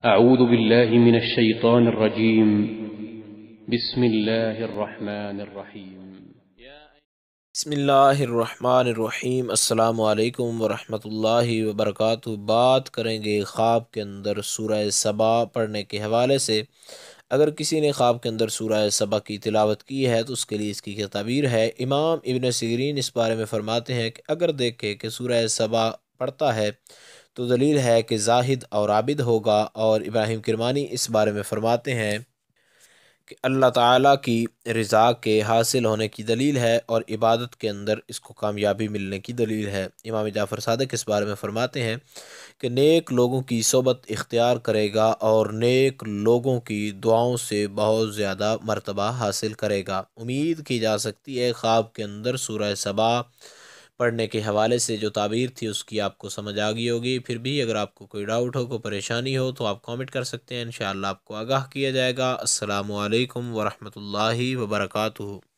أعوذ بالله من الشيطان الرجيم. بسم الله الرحمن الرحيم. بسم اللہ الرحمن الرحیم۔ السلام علیکم ورحمۃ اللہ وبرکاتہ۔ بات کریں گے خواب کے اندر سورہ سبا پڑھنے کے حوالے سے۔ اگر کسی نے خواب کے اندر سورہ سبا کی تلاوت کی ہے تو اس کے لیے اس کی کیا تعبیر ہے۔ امام ابن سیرین اس بارے میں فرماتے ہیں کہ اگر دیکھے کہ سورہ سبا پڑھتا ہے تو دلیل ہے کہ زاہد اور عابد ہوگا، اور ابراہیم کرمانی اس بارے میں فرماتے ہیں کہ اللہ تعالیٰ کی رضا کے حاصل ہونے کی دلیل ہے اور عبادت کے اندر اس کو کامیابی ملنے کی دلیل ہے۔ امام جعفر صادق اس بارے میں فرماتے ہیں کہ نیک لوگوں کی صحبت اختیار کرے گا اور نیک لوگوں کی دعاؤں سے بہت زیادہ مرتبہ حاصل کرے گا۔ امید کی جا سکتی ہے خواب کے اندر سورہ سبا پڑھنے کے حوالے سے جو تعبیر تھی اس کی آپ کو سمجھ آ گئی ہوگی۔ پھر بھی اگر آپ کو کوئی ڈاؤٹ ہو، کوئی پریشانی ہو تو آپ کامنٹ کر سکتے ہیں، انشاءاللہ آپ کو آگاہ کیا جائے گا۔ السلام علیکم ورحمۃ اللہ وبرکاتہ۔